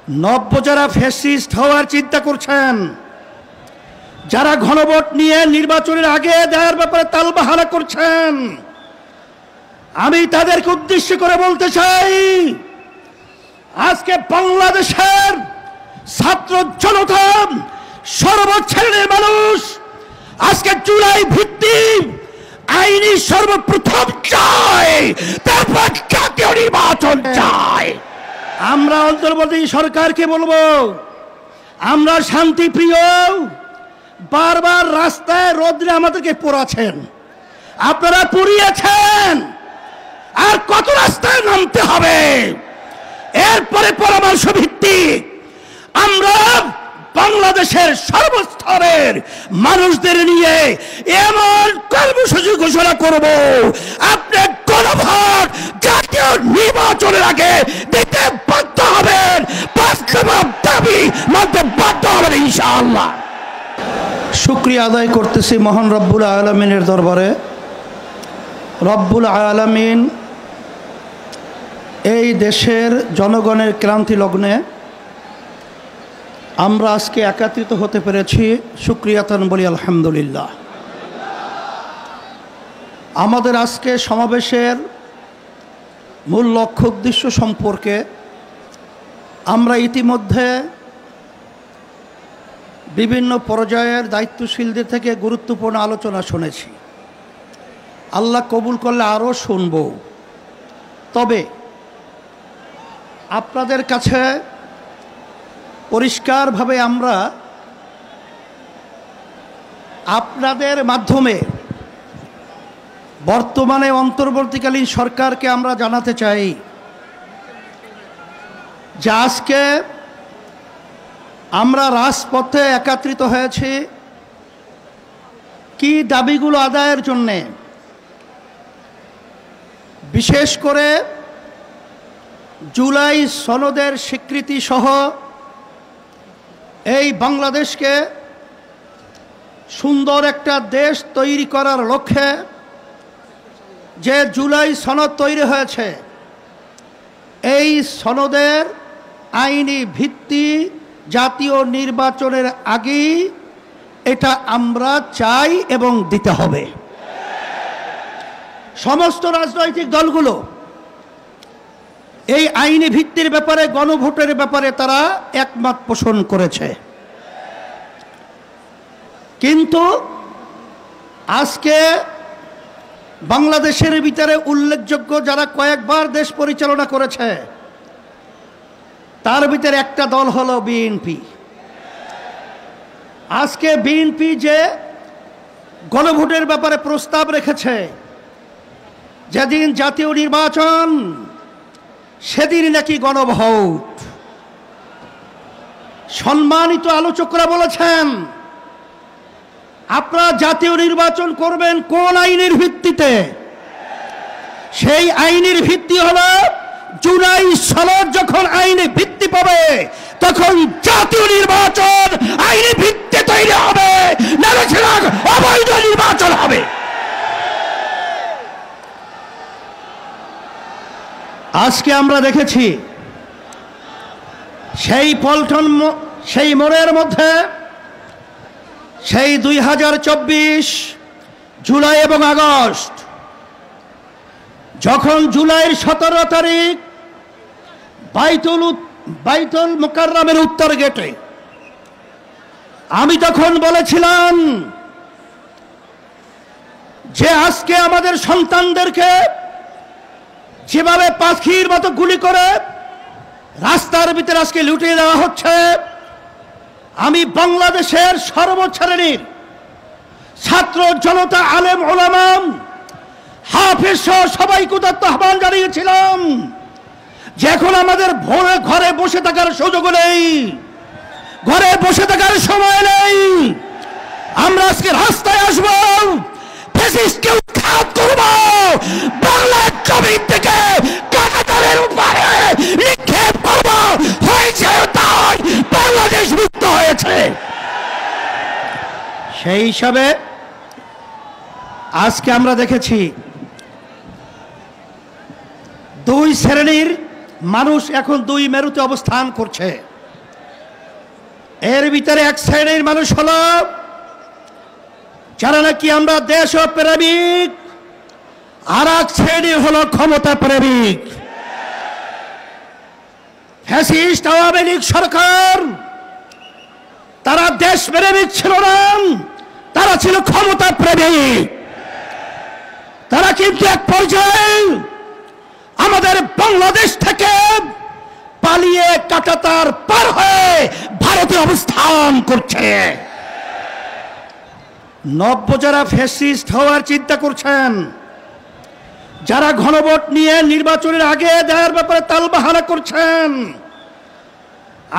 নব্য যারা ফ্যাসিস্ট হওয়ার চিন্তা করছেন, যারা ঘনভোট নিয়ে নির্বাচনের আগে দেওয়ার ব্যাপারে তালবাহানা করছেন, আমি তাদেরকে উদ্দেশ্য করে বলতে চাই, আজকে বাংলাদেশের ছাত্র জনতা, সর্বশ্রেণীর মানুষ আজকে জুলাই ভিত্তিক আইনি সর্বপ্রথম চায়, তারপর জাতীয় নির্বাচন চায়। আমরা অন্তর্বর্তী সরকারকে বলবো, আমরা শান্তিপ্রিয়, বারবার রাস্তায় রোদ্রে আমাদেরকে পোড়াচ্ছেন, আপনারা পুড়িয়েছেন, আর কত রাস্তায় নামতে হবে? এরপরে পরামর্শ ভিত্তিক আমরা বাংলাদেশের সর্বস্তরের মানুষদের নিয়ে এমন কর্মসূচি ঘোষণা করব, আপনি গণভোট জাতীয় নির্বাচনের আগে দিতে বাধ্য হবেন, বাস্তব দাবি মানতে বাধ্য হবেন ইনশাআল্লাহ। শুকরিয়া আদায় করতেছি মহান রব্বুল আলামিনের দরবারে। রব্বুল আলামিন এই দেশের জনগণের ক্রান্তি লগ্নে আমরা আজকে একত্রিত হতে পেরেছি, শুকরিয়াতান বলি আলহামদুলিল্লাহ। আমাদের আজকে সমাবেশের মূল লক্ষ্য উদ্দেশ্য সম্পর্কে আমরা ইতিমধ্যে বিভিন্ন পর্যায়ের দায়িত্বশীলদের থেকে গুরুত্বপূর্ণ আলোচনা শুনেছি। আল্লাহ কবুল করলে আরও শুনব। তবে আপনাদের কাছে পরিষ্কারভাবে আমরা আপনাদের মাধ্যমে বর্তমানে অন্তর্বর্তীকালীন সরকারকে আমরা জানাতে চাই যে আজকে আমরা রাজপথে একত্রিত হয়েছি কি দাবিগুলো আদায়ের জন্যে, বিশেষ করে জুলাই সনদের স্বীকৃতি সহ এই বাংলাদেশকে সুন্দর একটা দেশ তৈরি করার লক্ষ্যে যে জুলাই সনদ তৈরি হয়েছে, এই সনদের আইনি ভিত্তি জাতীয় নির্বাচনের আগেই এটা আমরা চাই এবং দিতে হবে। সমস্ত রাজনৈতিক দলগুলো এই আইনি ভিত্তির ব্যাপারে, গণভোটের ব্যাপারে তারা একমত পোষণ করেছে। কিন্তু আজকে বাংলাদেশের ভিতরে উল্লেখযোগ্য যারা কয়েকবার দেশ পরিচালনা করেছে, তার ভিতরে একটা দল হলো বিএনপি। আজকে বিএনপি যে গণভোটের ব্যাপারে প্রস্তাব রেখেছে, যেদিন জাতীয় নির্বাচন সেদিন নাকি গণভোট। সম্মানিত আলোচকরা বলেছেন, আপনারা জাতীয় নির্বাচন করবেন কোন আইনের ভিত্তিতে? সেই আইনের ভিত্তি হলো জুলাই সনদ যখন আইনি ভিত্তি পাবে তখন জাতীয় নির্বাচন আইনি ভিত্তি তৈরি হবে, নাহলে সেটা অবৈধ নির্বাচন হবে। আজকে আমরা দেখেছি সেই পল্টন, সেই মোড়ের মধ্যে সেই 2024 জুলাই এবং আগস্ট, যখন জুলাইয়ের 17 তারিখ বাইতুল মুকাররমের উত্তর গেটে আমি তখন বলেছিলাম যে আজকে আমাদের সন্তানদেরকে যেভাবে পাখির মতো গুলি করে রাস্তার ভিতরে আজকে লুটিয়ে দেওয়া হচ্ছে, আমি বাংলাদেশের সর্বশ্রেণীর ছাত্র জনতা, আলেম ওলামা, হাফেজ সহ সবাইকে উদাত্ত আহ্বান জানিয়েছিলাম যে এখন আমাদের ঘরে বসে থাকার সুযোগ নেই, ঘরে বসে থাকার সময় নেই। আমরা আজকে রাস্তায় আসবো, ফ্যাসিস্টকে উৎখাত করব, বাংলার জমিন থেকে কাঁটাতারের উপরে নিক্ষেপ করব। হয়েছে তাই, বাংলাদেশ মুক্ত হয়েছে। সেই হিসাবে আজকে আমরা দেখেছি দুই শ্রেণীর মানুষ এখন দুই মেরুতে অবস্থান করছে। এর ভিতরে এক শ্রেণীর মানুষ হলো যারা নাকি আমরা দেশ প্রেমিক, আর এক শ্রেণী হলো ক্ষমতা প্রেমিক। ফ্যাসিস্ট আওয়ামী লীগ সরকার তারা দেশ প্রেমিক ছিল না, তারা ছিল ক্ষমতা প্রেমিক। তারা কিন্তু এক পর্যায়ে আমাদের বাংলাদেশ থেকে পালিয়ে কাঁটাতার পার হয়ে ভারতে অবস্থান করছে। নব্য যারা ফ্যাসিস্ট হওয়ার চিন্তা করছেন, যারা গণভোট নিয়ে নির্বাচনের আগে দেওয়ার ব্যাপারে তালবাহানা করছেন,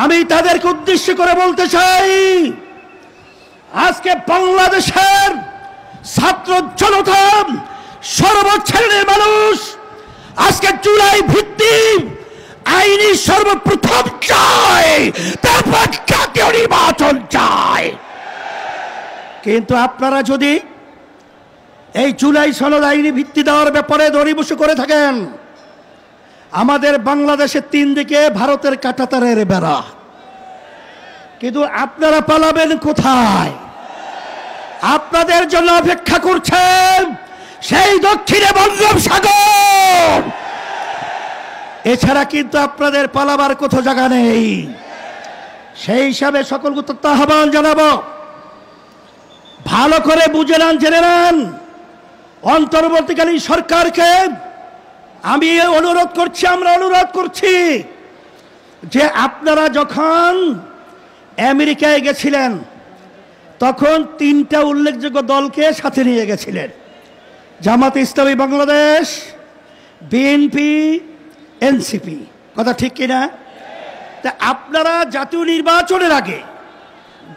আমি তাদেরকে উদ্দেশ্য করে বলতে চাই, আজকে বাংলাদেশের ছাত্র জনতা, সর্বশ্রেণীর মানুষ আজকে জুলাই ভিত্তিক আইনি সর্বপ্রথম চায়, তারপর জাতীয় নির্বাচন চায়। কিন্তু আপনারা যদি এই জুলাই সনদ আইনি ভিত্তি দেওয়ার ব্যাপারে দড়িবসু করে থাকেন, আমাদের বাংলাদেশের 3 দিকে ভারতের কাঁটাতারের বেড়া, কিন্তু আপনারা পালাবেন কোথায়? আপনাদের জন্য অপেক্ষা করছেন সেই দক্ষিণে বঙ্গোপসাগর। এছাড়া কিন্তু আপনাদের পালাবার কোথাও জায়গা নেই। সেই হিসাবে সকলকে আহ্বান জানাবো, ভালো করে বুঝে নেন, জেনে নেন। অন্তর্বর্তীকালীন সরকারকে আমি অনুরোধ করছি, আমরা অনুরোধ করছি যে আপনারা যখন আমেরিকায় গেছিলেন তখন 3টা উল্লেখযোগ্য দলকে সাথে নিয়ে গেছিলেন, জামাত ইসলামী বাংলাদেশ, বিএনপি, এনসিপি। কথা ঠিক কিনা? তা আপনারা জাতীয় নির্বাচনের আগে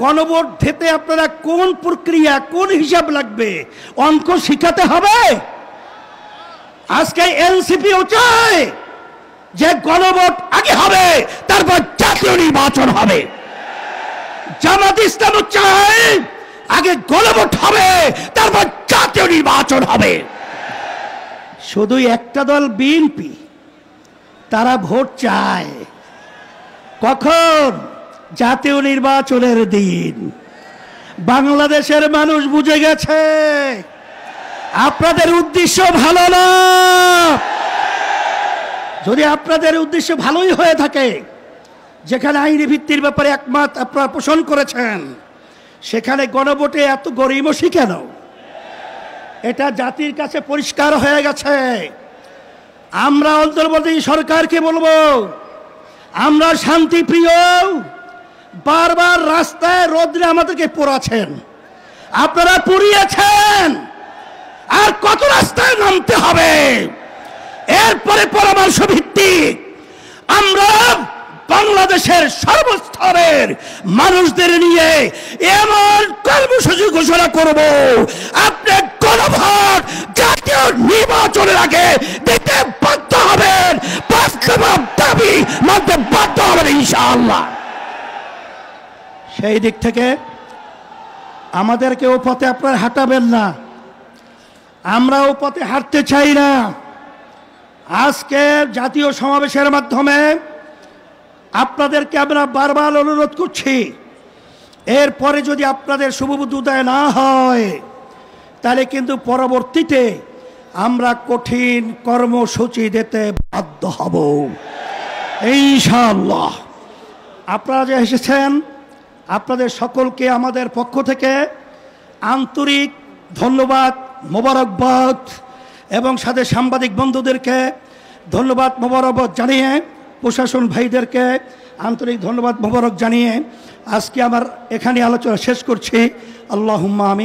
গণভোট দিতে আপনারা কোন প্রক্রিয়া, কোন হিসাব লাগবে, অঙ্ক শিখাতে হবে। আজকে এনসিপিও চায় যে গণভোট আগে হবে, তারপর জাতীয় নির্বাচন হবে। জামাত ইসলামও চায় আগে গণভোট হবে, তারপর জাতীয় নির্বাচন হবে। শুধু একটা দল বিএনপি, তারা ভোট চায় কখন? জাতীয় নির্বাচনের দিন। বাংলাদেশের মানুষ বুঝে গেছে আপনাদের উদ্দেশ্য ভালো না। যদি আপনাদের উদ্দেশ্য ভালোই হয়ে থাকে, যেখানে আইনি ভিত্তির ব্যাপারে একমত আপনারা পোষণ করেছেন, সেখানে গণভোটে এত গড়িমসি কেন? এটা জাতির কাছে পরিষ্কার হয়ে গেছে। আমরা অন্তর্বর্তী সরকারকে বলবো, আমরা শান্তিপ্রিয়, বারবার রাস্তায় রোদ্রে আমাদেরকে পোড়াচ্ছেন, আপনারা পুড়িয়েছেন, আর কত রাস্তায় নামতে হবে? এরপরে পরামর্শ ভিত্তিক আমরা বাংলাদেশের সর্বস্তরের মানুষদের নিয়ে এমন কর্মসূচি ঘোষণা করব, আপনি গণভোট জাতীয় নির্বাচনের আগে দিতে বাধ্য হবেন, বাস্তব দাবি মানতে বাধ্য হবেন ইনশাআল্লাহ। সেই দিক থেকে আমাদেরকে ও পথে আপনারা হাঁটাবেন না, আমরা ও পথে হাঁটতে চাই না। আজকে জাতীয় সমাবেশের মাধ্যমে আপনাদেরকে আমরা বারবার অনুরোধ করছি, এরপরে যদি আপনাদের শুভবুদ্ধি উদয় না হয়, তাহলে কিন্তু পরবর্তীতে আমরা কঠিন কর্মসূচি দিতে বাধ্য হব ইনশাআল্লাহ। আপনারা যে এসেছেন, আপনাদের সকলকে আমাদের পক্ষ থেকে আন্তরিক ধন্যবাদ, মোবারকবাদ, এবং সাথে সাংবাদিক বন্ধুদেরকে ধন্যবাদ মোবারকবাদ জানিয়ে, প্রশাসন ভাইদেরকে আন্তরিক ধন্যবাদ মোবারক জানিয়ে আজকে আমার এখানে আলোচনা শেষ করছি। আল্লাহুম্মা আমিন।